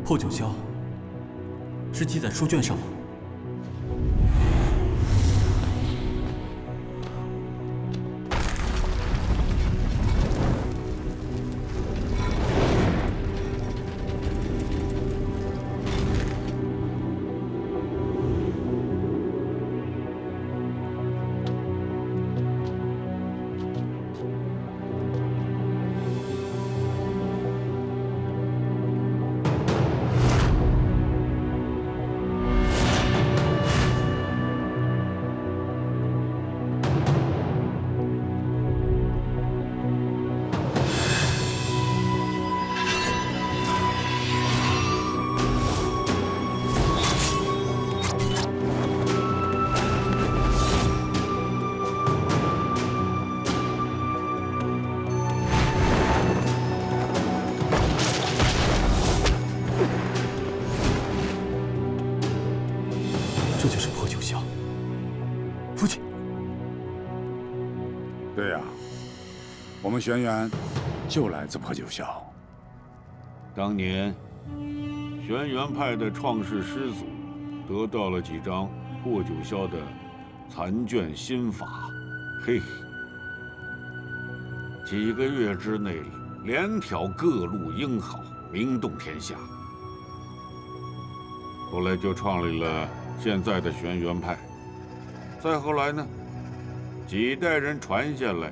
破九霄是记在书卷上吗？这就是破九霄。父亲，对呀，我们玄元就来自破九霄。当年，玄元派的创世师祖得到了几张破九霄的残卷心法，嘿，几个月之内连挑各路英豪，名动天下。后来就创立了现在的玄元派。再后来呢，几代人传下来，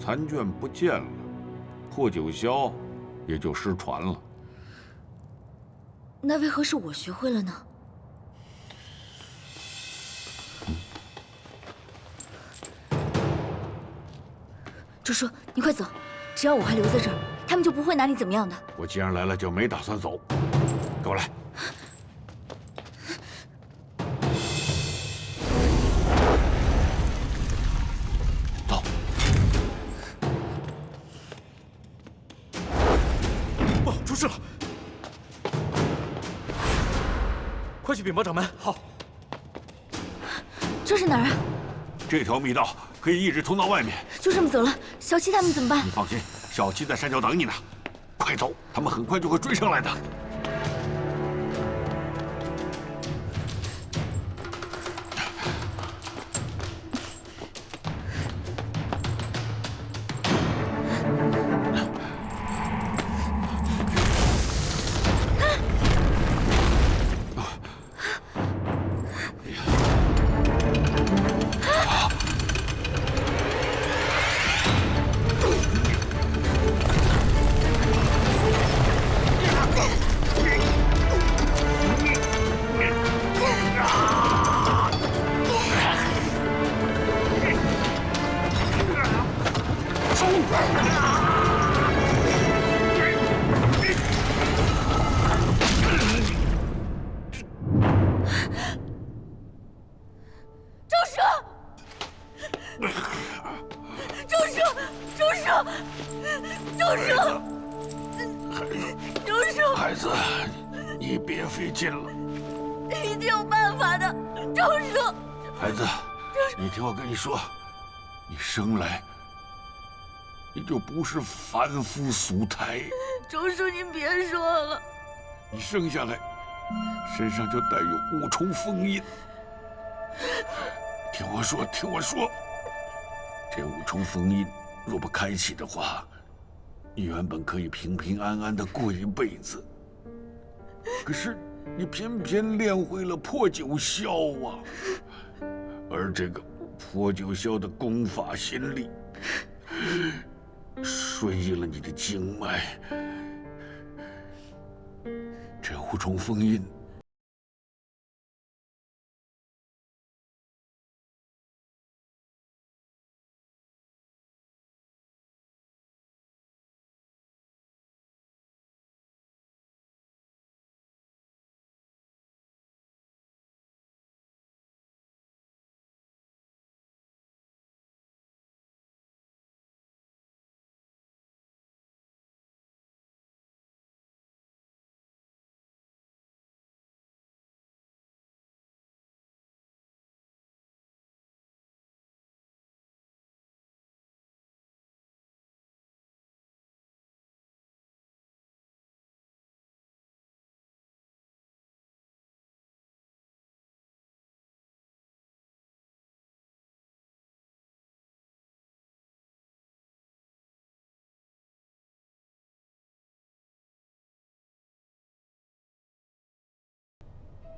残卷不见了，破九霄也就失传了。那为何是我学会了呢？周叔，你快走，只要我还留在这儿，他们就不会拿你怎么样的。我既然来了，就没打算走。跟我来。走。不好，出事了！快去禀报掌门。好。这是哪儿啊？这条密道可以一直通到外面。就这么走了，小七他们怎么办？你放心，小七在山脚等你呢。快走，他们很快就会追上来的。孩子，你别费劲了，一定有办法的，周叔。孩子，你听我跟你说，你生来你就不是凡夫俗胎。周叔，您别说了，你生下来身上就带有五重封印。听我说，听我说，这五重封印若不开启的话，你原本可以平平安安的过一辈子，可是你偏偏练会了破九霄啊！而这个破九霄的功法心力，顺应了你的经脉，这五重封印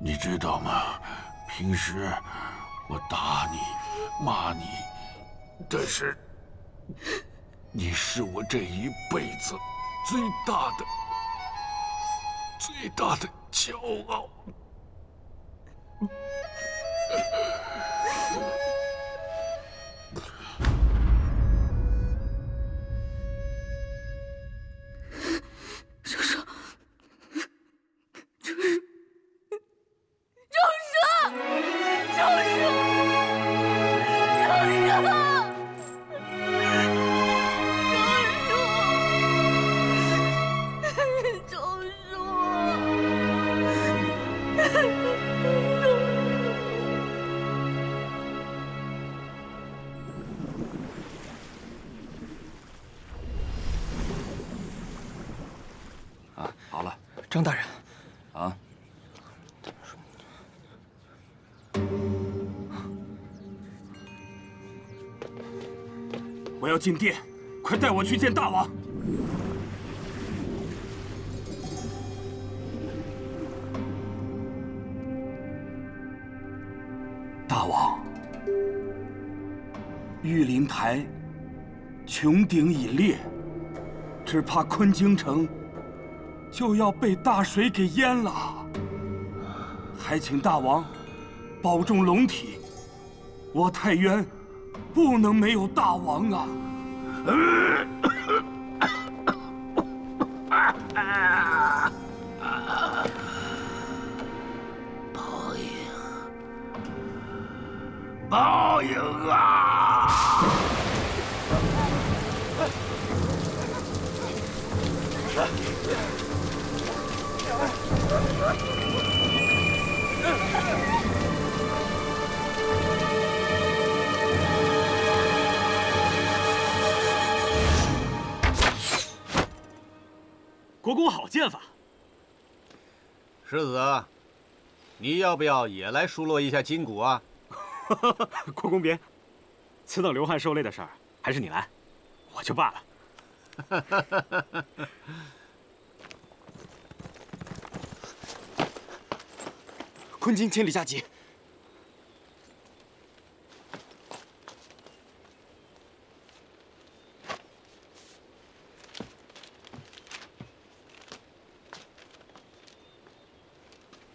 你知道吗？平时我打你、骂你，但是你是我这一辈子最大的骄傲。叔叔，啊，好了，张大人，啊，我要进殿，快带我去见大王。大王，玉林台穹顶已裂，只怕昆京城就要被大水给淹了。还请大王保重龙体，我太渊不能没有大王啊！报应啊！国公好剑法。世子，你要不要也来数落一下筋骨啊？国公别，此等流汗受累的事儿，还是你来，我就罢了。昆京千里加急。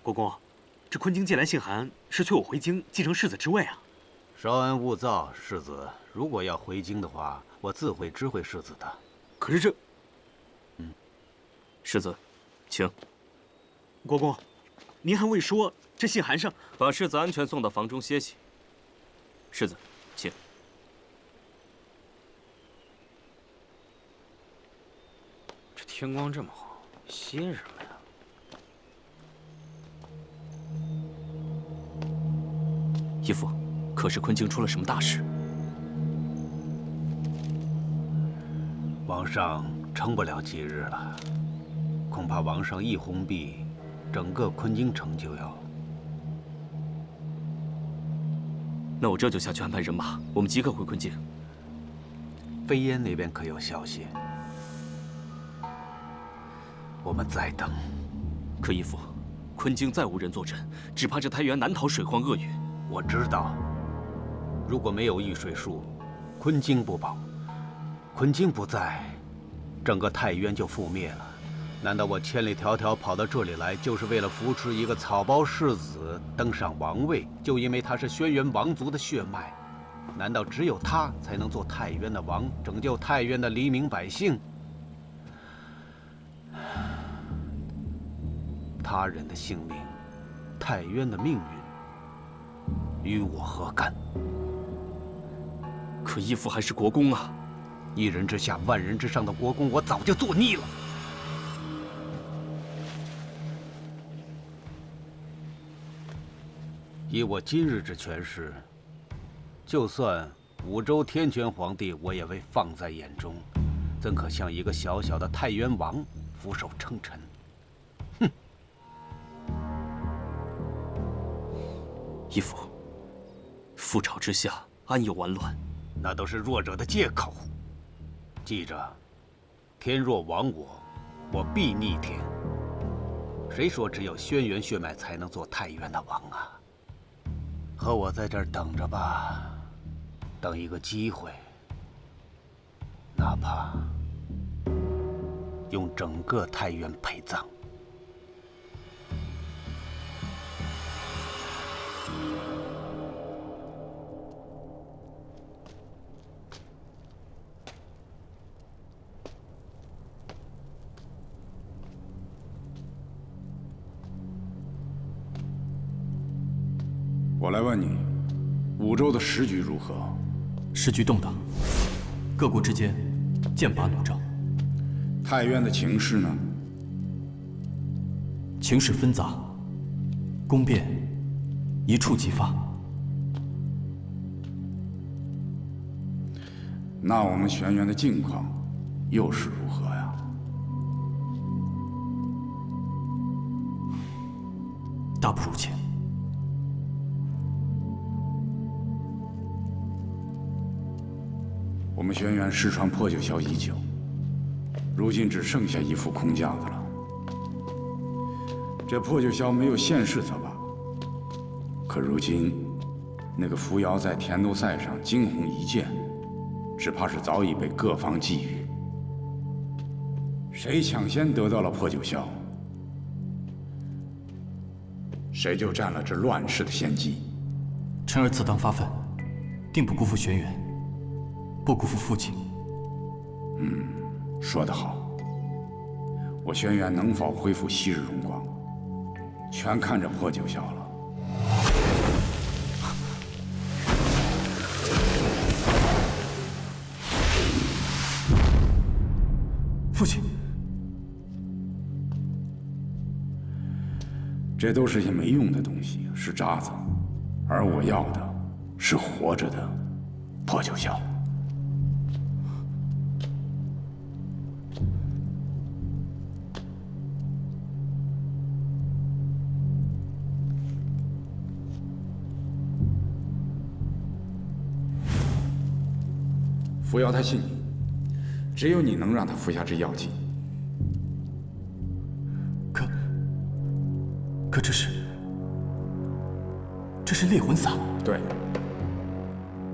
国公，这昆京借来信函是催我回京继承世子之位啊。稍安勿躁，世子。如果要回京的话，我自会知会世子的。可是这……世子，请。国公，您还未说这信函上……把世子安全送到房中歇息。世子，请。这天光这么好，歇什么呀？义父，可是昆京出了什么大事？王上撑不了几日了，恐怕王上一轰毕，整个昆京城就要……那我这就下去安排人马，我们即刻回昆京。飞燕那边可有消息？我们再等。可义父，昆京再无人坐镇，只怕这太原难逃水患厄运。我知道，如果没有御水术，昆京不保，昆京不在，整个太渊就覆灭了。难道我千里迢迢跑到这里来，就是为了扶持一个草包世子登上王位？就因为他是轩辕王族的血脉？难道只有他才能做太渊的王，拯救太渊的黎民百姓？他人的性命，太渊的命运，与我何干？可义父还是国公啊！一人之下，万人之上的国公，我早就做腻了。以我今日之权势，就算五州天权皇帝，我也未放在眼中，怎可向一个小小的太渊王俯首称臣？哼！义父，覆巢之下，安有完卵？那都是弱者的借口。记着，天若亡我，我必逆天。谁说只有轩辕血脉才能做太原的王啊？和我在这儿等着吧，等一个机会，哪怕用整个太原陪葬。我来问你，五州的时局如何？时局动荡，各国之间剑拔弩张。太原的情势呢？情势纷杂，宫变一触即发。那我们玄元的境况又是如何呀？大不如前。我们轩辕失传破九霄已久，如今只剩下一副空架子了。这破九霄没有现世则罢，可如今那个扶摇在田斗赛上惊鸿一见，只怕是早已被各方觊觎。谁抢先得到了破九霄，谁就占了这乱世的先机。臣儿自当发奋，定不辜负轩辕，不辜负父亲。说得好。我轩辕能否恢复昔日荣光，全看着破九霄了。父亲，这都是些没用的东西，是渣子，而我要的是活着的破九霄。扶摇他信你，只有你能让他服下这药剂。可这是猎魂散。对，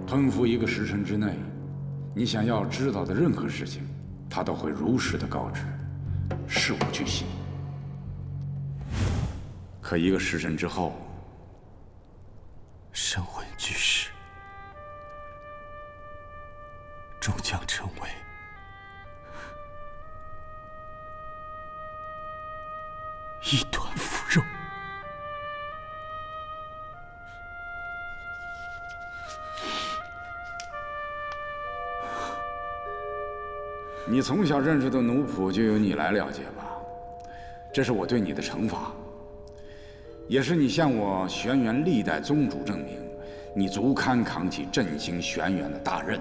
吞服1个时辰之内，你想要知道的任何事情，他都会如实的告知，事无巨细。可1个时辰之后，神魂俱逝，终将成为一团腐肉。你从小认识的奴仆就由你来了解吧，这是我对你的惩罚，也是你向我玄辕历代宗主证明，你足堪扛起振兴玄辕的大任。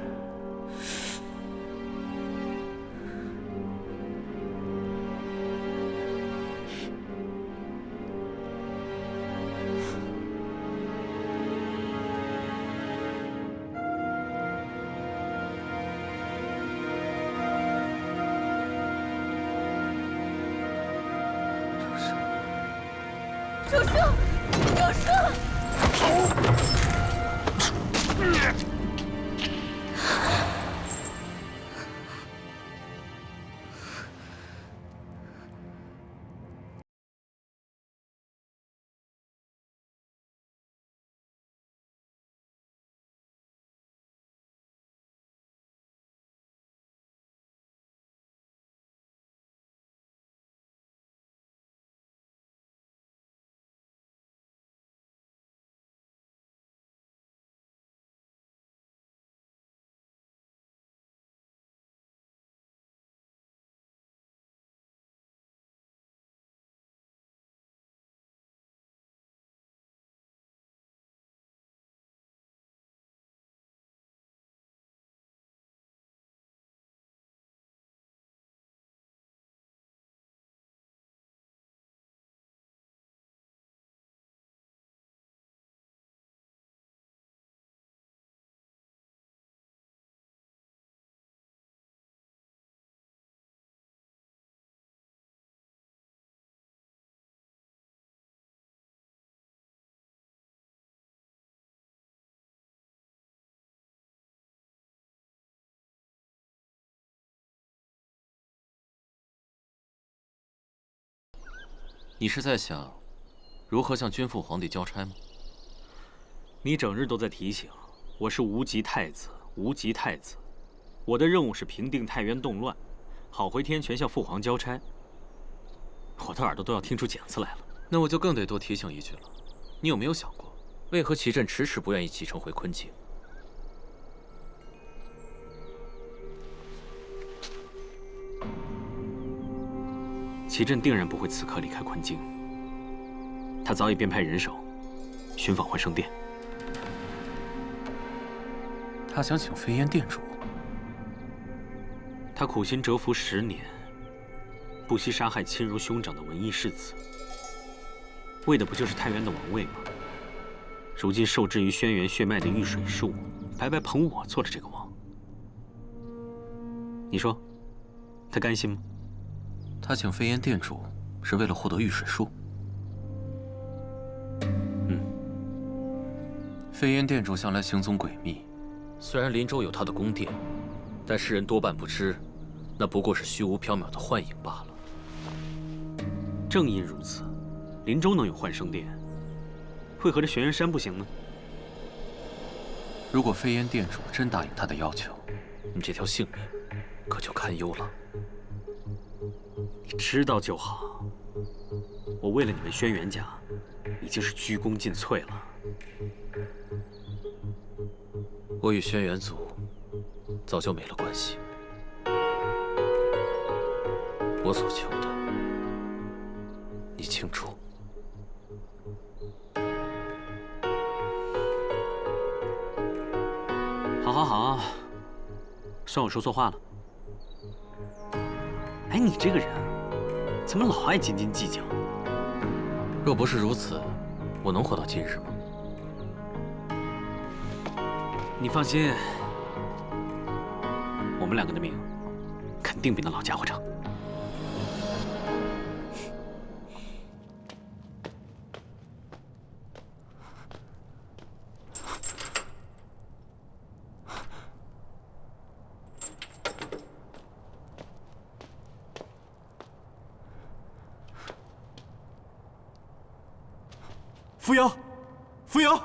周叔，周叔。你是在想如何向君父皇帝交差吗？你整日都在提醒我是无极太子，无极太子。我的任务是平定太原动乱，好回天泉向父皇交差。我的耳朵都要听出茧子来了。那我就更得多提醒一句了。你有没有想过，为何祁镇迟迟不愿意启程回昆京？祁镇定然不会此刻离开昆京，他早已编派人手寻访幻圣殿。他想请飞燕殿主。他苦心蛰伏10年，不惜杀害亲如兄长的文艺世子，为的不就是太原的王位吗？如今受制于轩辕血脉的玉水树，白白捧我做了这个王，你说他甘心吗？他请飞燕殿主是为了获得玉水树。飞燕殿主向来行踪诡秘，虽然林州有他的宫殿，但世人多半不知，那不过是虚无缥缈的幻影罢了。正因如此，林州能有幻圣殿，为何这玄元山不行呢？如果飞燕殿主真答应他的要求，你这条性命可就堪忧了。你知道就好。我为了你们轩辕家，已经是鞠躬尽瘁了。我与轩辕族早就没了关系。我所求的，你清楚。好，算我说错话了。哎，你这个人怎么老爱斤斤计较？若不是如此，我能活到今日吗？你放心，我们2个的命肯定比那老家伙长。扶摇，扶摇！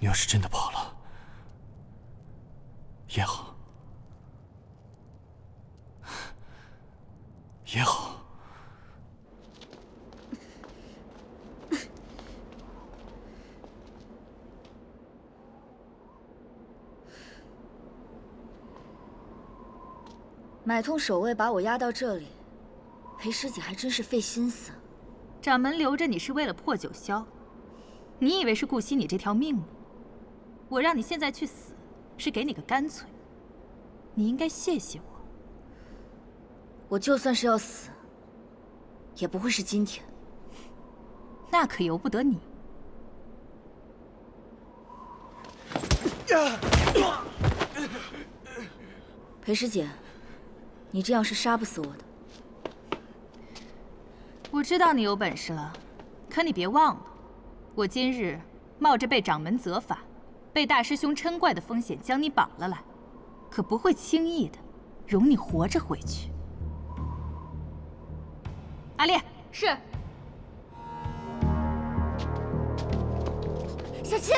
你要是真的跑了，也好，也好。买通守卫把我押到这里，裴师姐还真是费心思。掌门留着你是为了破九霄，你以为是顾惜你这条命吗？我让你现在去死，是给你个干脆。你应该谢谢我。我就算是要死，也不会是今天。那可由不得你。裴师姐，你这样是杀不死我的。我知道你有本事了，可你别忘了，我今日冒着被掌门责罚、被大师兄嗔怪的风险将你绑了来，可不会轻易的容你活着回去。阿烈，是。小七，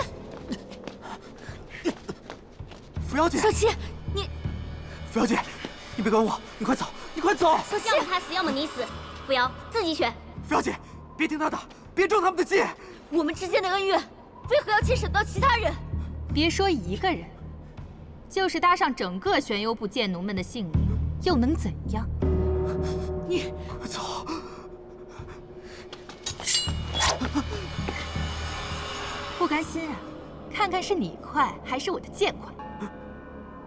扶摇姐，小七，你，扶摇姐，你别管我，你快走，你快走！小七，要么他死，要么你死，扶摇自己选。扶摇姐，别听他的，别中他们的计。我们之间的恩怨，为何要牵扯到其他人？别说一个人，就是搭上整个玄幽部剑奴们的性命，又能怎样？你快走！不甘心啊？看看是你快还是我的剑快？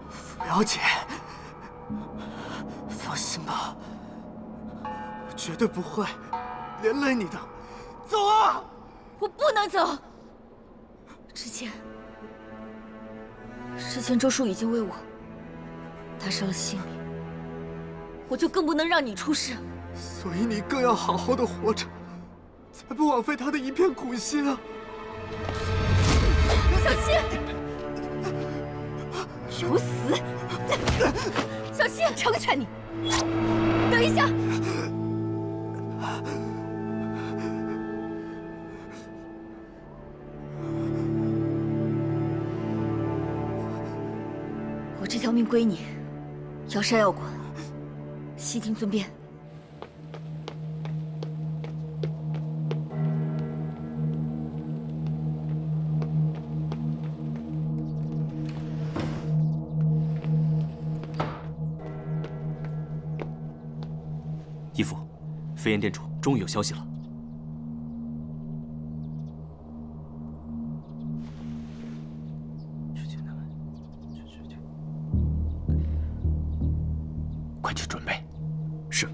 扶摇姐，放心吧，我绝对不会连累你的。走啊！我不能走。之前周叔已经为我搭上了性命，我就更不能让你出事。所以你更要好好的活着，才不枉费他的一片苦心啊！找死！小七，成全你。等一下。我这条命归你，要杀要剐，悉听尊便。义父，飞燕店主终于有消息了。快去准备。是。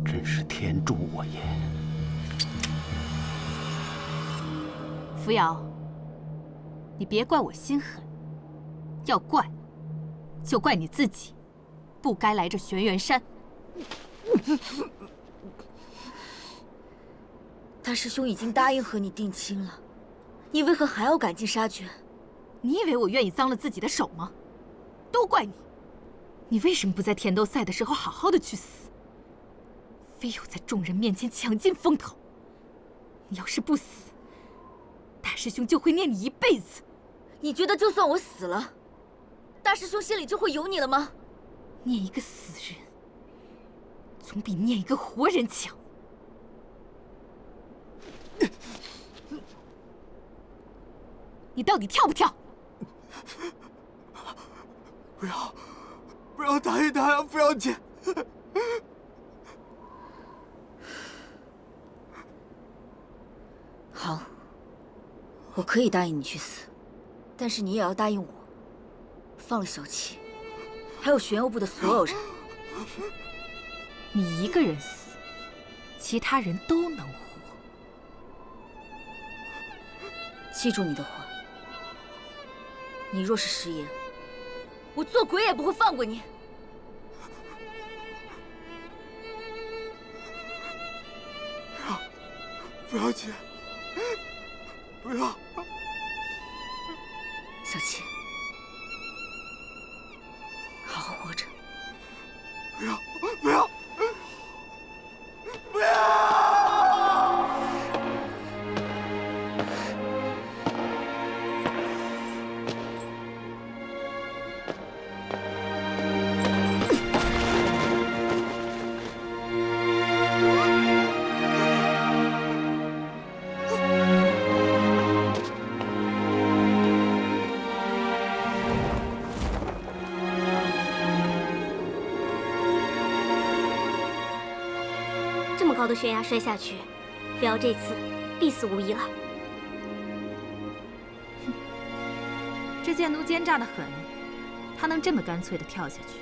真是天助我也！扶摇，你别怪我心狠。要怪，就怪你自己，不该来这玄元山。大师兄已经答应和你定亲了，你为何还要赶尽杀绝？你以为我愿意脏了自己的手吗？都怪你！你为什么不在田斗赛的时候好好的去死，非要在众人面前抢尽风头？你要是不死，大师兄就会念你一辈子。你觉得就算我死了，大师兄心里就会有你了吗？念一个死人，总比念一个活人强。你到底跳不跳？不要答应他呀！不要姐。好，我可以答应你去死，但是你也要答应我，放了小七，还有玄佑部的所有人。你一个人死，其他人都能活。记住你的话，你若是食言，我做鬼也不会放过你。不要姐，不要！小七，好好活着。不要！不要！不要！这么高的悬崖摔下去，扶摇这次必死无疑了。这剑奴奸诈的很，他能这么干脆的跳下去，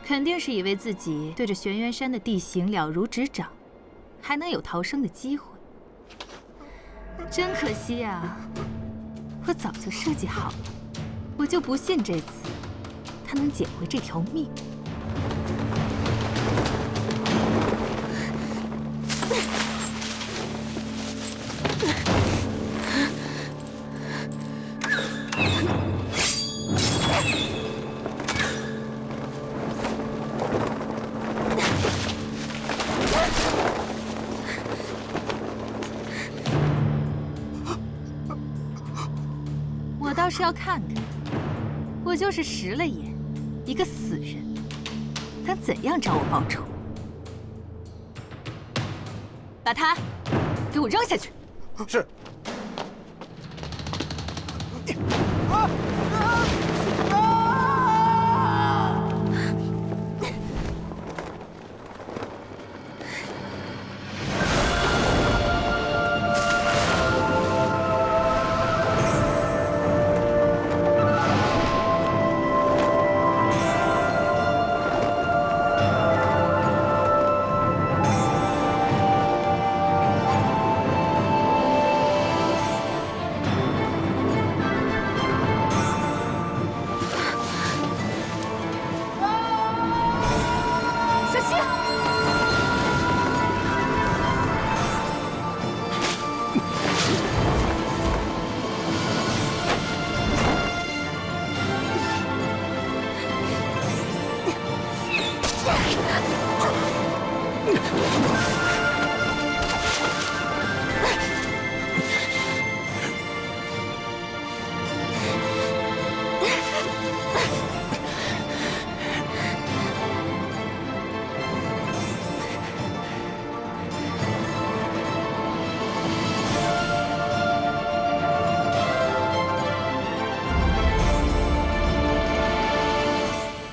肯定是以为自己对着玄元山的地形了如指掌，还能有逃生的机会。真可惜呀，我早就设计好了，我就不信这次他能捡回这条命。我倒是要看看，我就是食了言，一个死人，能怎样找我报仇？把他给我扔下去！是。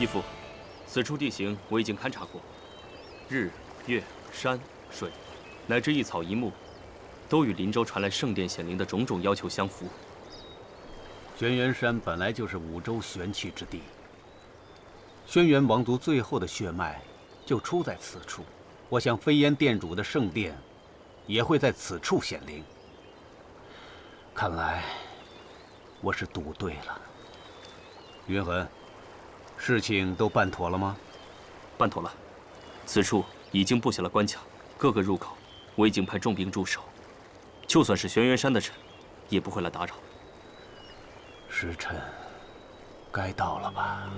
义父，此处地形我已经勘察过，日、月、山、水，乃至一草一木，都与林州传来圣殿显灵的种种要求相符。轩辕山本来就是五州玄气之地，轩辕王族最后的血脉就出在此处。我想飞燕殿主的圣殿也会在此处显灵。看来我是赌对了。云痕，事情都办妥了吗？办妥了，此处已经布下了关卡，各个入口我已经派重兵驻守，就算是轩辕山的人，也不会来打扰。时辰该到了吧？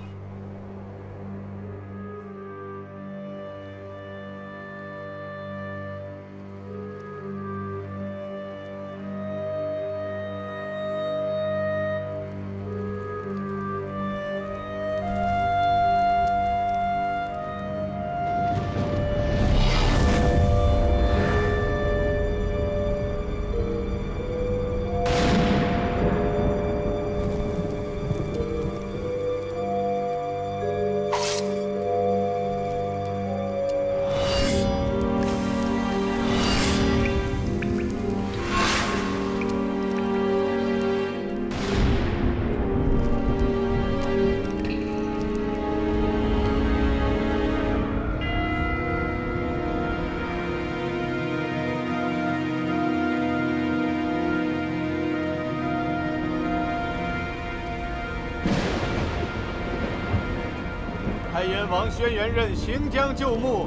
太渊王轩辕刃行将就木，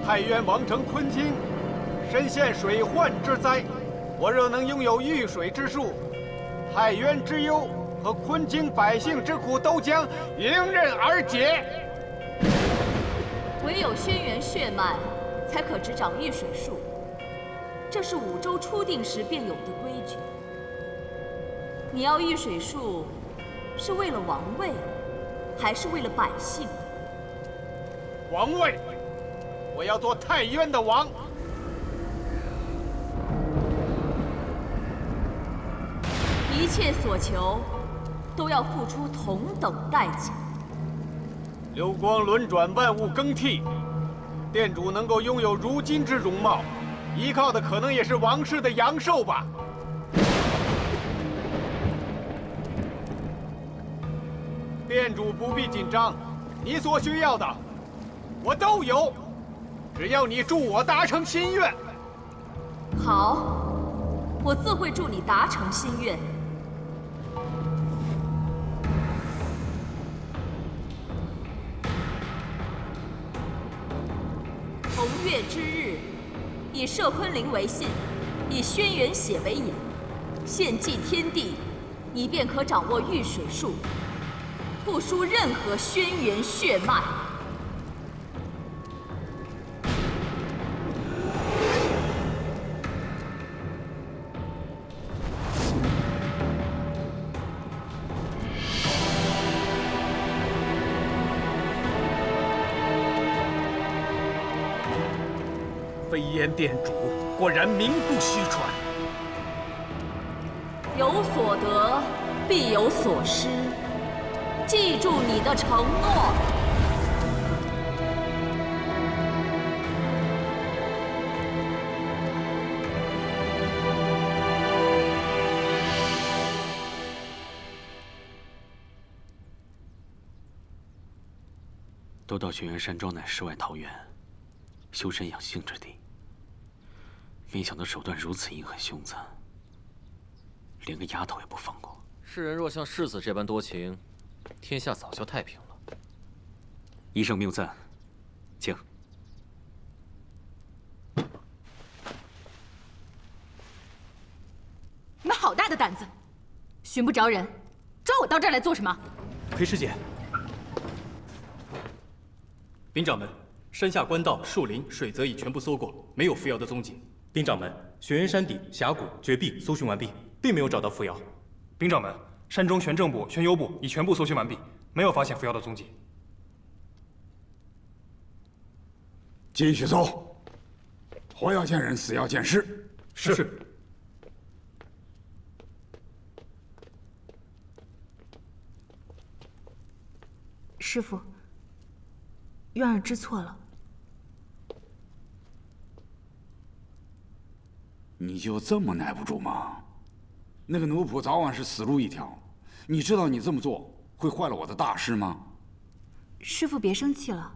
太渊王城昆京深陷水患之灾。我若能拥有御水之术，太渊之忧和昆京百姓之苦都将迎刃而解。唯有轩辕血脉，才可执掌御水术，这是五州初定时便有的规矩。你要御水术，是为了王位，还是为了百姓？王位，我要做太渊的王。一切所求，都要付出同等代价。流光轮转，万物更替，店主能够拥有如今之容貌，依靠的可能也是王室的阳寿吧。店主不必紧张，你所需要的，我都有，只要你助我达成心愿。好，我自会助你达成心愿。从月之日，以摄昆灵为信，以轩辕血为引，献祭天地，你便可掌握御水术，不输任何轩辕血脉。飞燕殿主果然名不虚传。有所得，必有所失。记住你的承诺。都道轩辕山庄乃世外桃源，修身养性之地。没想到手段如此阴狠凶残，连个丫头也不放过。世人若像世子这般多情，天下早就太平了。医圣命赞，请。你们好大的胆子，寻不着人，抓我到这儿来做什么？裴师姐，禀掌门，山下官道、树林、水泽已全部搜过，没有扶摇的踪迹。兵掌门，玄源山底、峡谷、绝壁搜寻完毕，并没有找到扶摇。兵掌门，山中玄政部、玄幽部已全部搜寻完毕，没有发现扶摇的踪迹。继续搜，活要见人，死要见尸。是。师傅，渊儿知错了。你就这么耐不住吗？那个奴仆早晚是死路一条，你知道你这么做会坏了我的大事吗？师傅别生气了，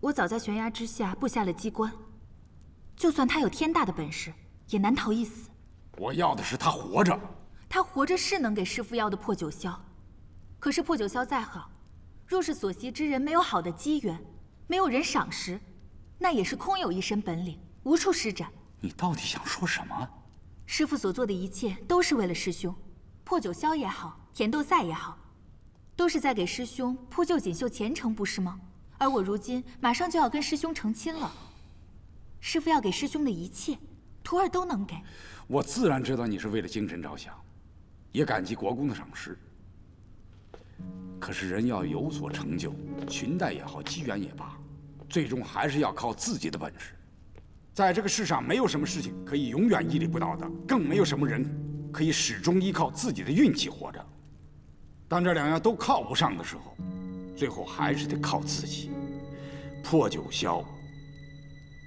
我早在悬崖之下布下了机关，就算他有天大的本事，也难逃一死。我要的是他活着。他活着是能给师傅要的破九霄，可是破九霄再好，若是所袭之人没有好的机缘，没有人赏识，那也是空有一身本领，无处施展。你到底想说什么？师父所做的一切都是为了师兄，破九霄也好，甜豆赛也好，都是在给师兄铺就锦绣前程，不是吗？而我如今马上就要跟师兄成亲了，师父要给师兄的一切，徒儿都能给。我自然知道你是为了精神着想，也感激国公的赏识。可是人要有所成就，裙带也好，机缘也罢，最终还是要靠自己的本事。在这个世上，没有什么事情可以永远屹立不倒的，更没有什么人可以始终依靠自己的运气活着。当这两样都靠不上的时候，最后还是得靠自己。破九霄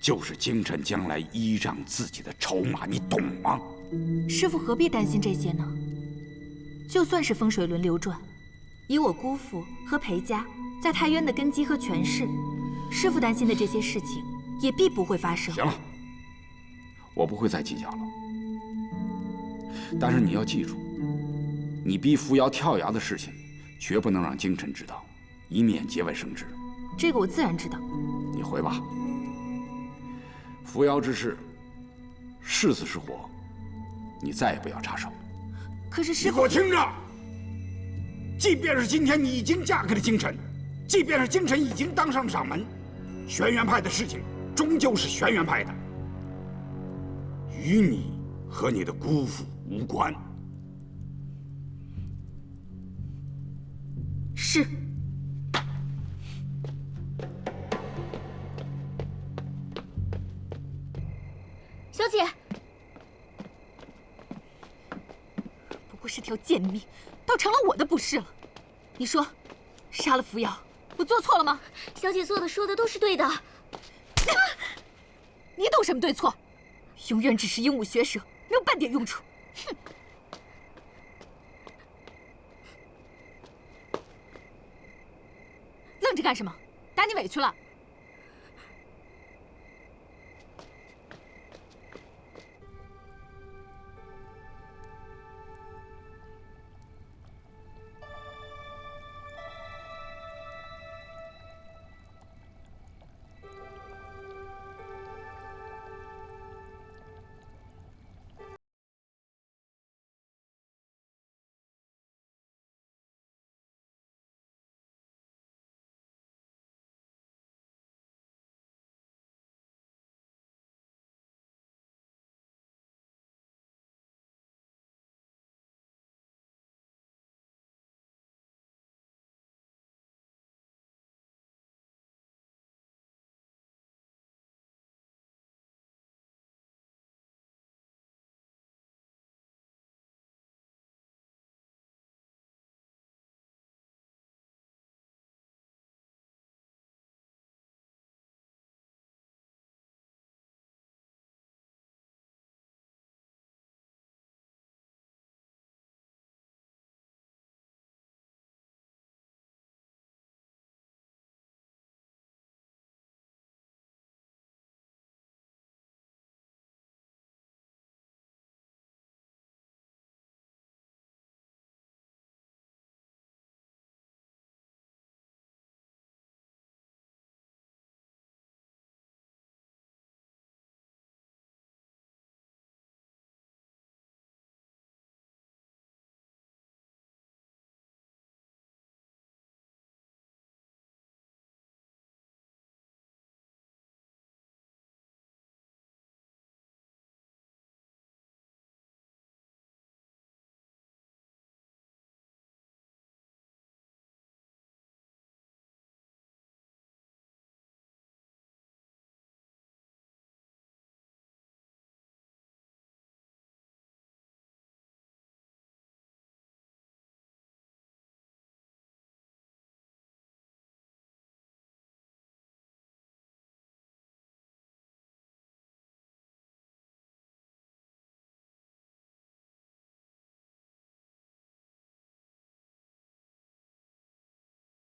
就是京城将来依仗自己的筹码，你懂吗？师父何必担心这些呢？就算是风水轮流转，以我姑父和裴家在太渊的根基和权势，师父担心的这些事情也必不会发生。行了，我不会再计较了。但是你要记住，你逼扶摇跳崖的事情，绝不能让京城知道，以免节外生枝。这个我自然知道。你回吧。扶摇之事，是死是活，你再也不要插手。可是师父，你给我听着！即便是今天你已经嫁给了京城，即便是京城已经当上掌门，玄元派的事情终究是玄元派的，与你和你的姑父无关。是。小姐，不过是条贱命，倒成了我的不是了。你说，杀了扶摇，我做错了吗？小姐做的说的都是对的。你懂什么对错？永远只是鹦鹉学舌，没有半点用处。哼！愣着干什么？打你委屈了？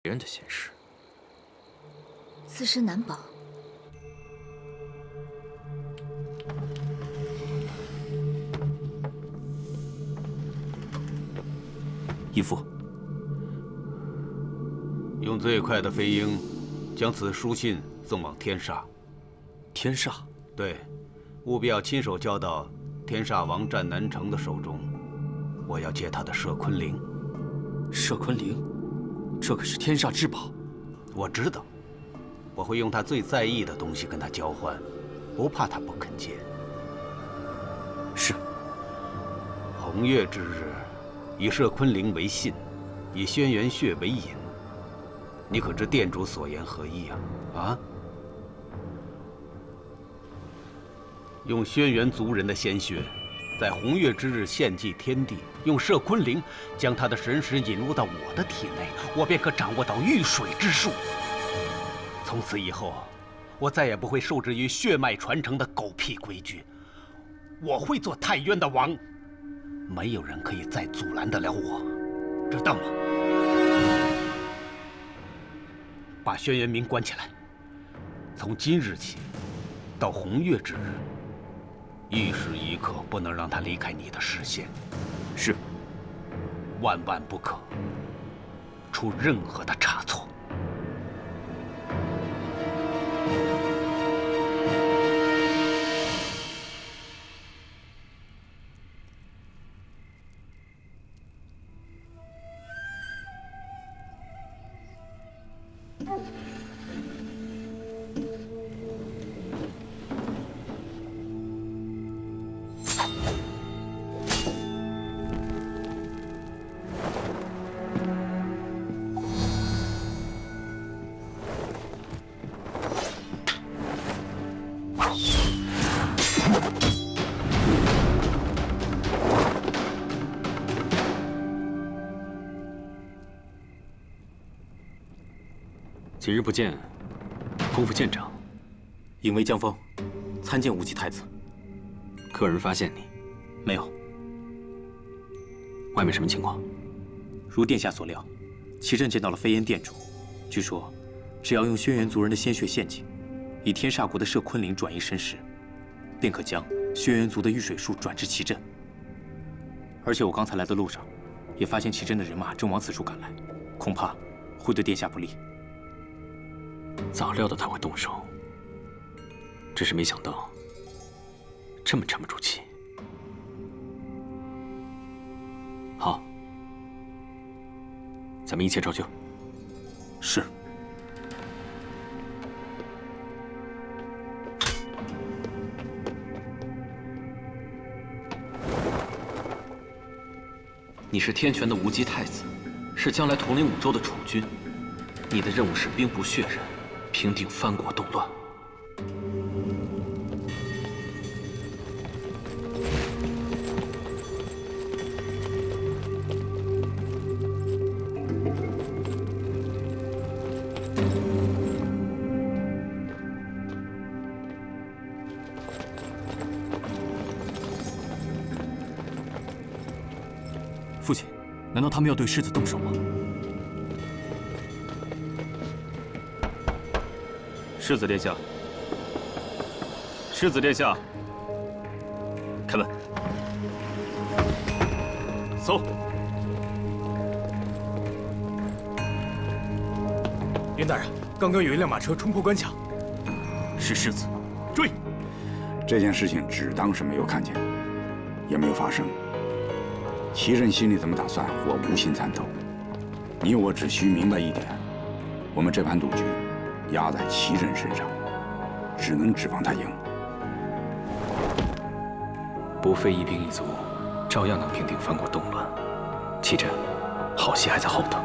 人的闲事。此事难保。义父，用最快的飞鹰，将此书信送往天煞。天煞？对，务必要亲手交到天煞王战南城的手中。我要借他的摄昆铃。摄昆铃，这可是天煞至宝。我知道，我会用他最在意的东西跟他交换，不怕他不肯借。是。红月之日，以摄昆铃为信，以轩辕血为引。你可知店主所言何意啊？啊？用轩辕族人的鲜血，在红月之日献祭天地，用摄昆铃将他的神识引入到我的体内，我便可掌握到遇水之术。从此以后，我再也不会受制于血脉传承的狗屁规矩。我会做太渊的王，没有人可以再阻拦得了我，知道吗？把轩辕明关起来，从今日起，到红月之日，一时一刻不能让他离开你的视线。是。万万不可出任何的差错。几日不见，功夫见长。引为江风，参见无极太子。客人发现你？没有。外面什么情况？如殿下所料，齐镇见到了飞燕店主，据说，只要用轩辕族人的鲜血献祭，以天煞国的摄昆铃转移身识，便可将轩辕族的御水术转至齐镇。而且我刚才来的路上，也发现齐镇的人马正往此处赶来，恐怕会对殿下不利。早料到他会动手，只是没想到这么沉不住气。好，咱们一切照旧。是。你是天权的无极太子，是将来统领五州的储君。你的任务是兵不血刃，平定藩国动乱。父亲，难道他们要对世子动手吗？世子殿下，世子殿下，开门。走。袁大人，刚刚有一辆马车冲破关卡，是世子，追！这件事情只当是没有看见，也没有发生。齐镇心里怎么打算，我无心参透。你我只需明白一点：我们这盘赌局压在齐镇身上，只能指望他赢。不费一兵一卒，照样能平定藩国动乱。齐镇，好戏还在后头。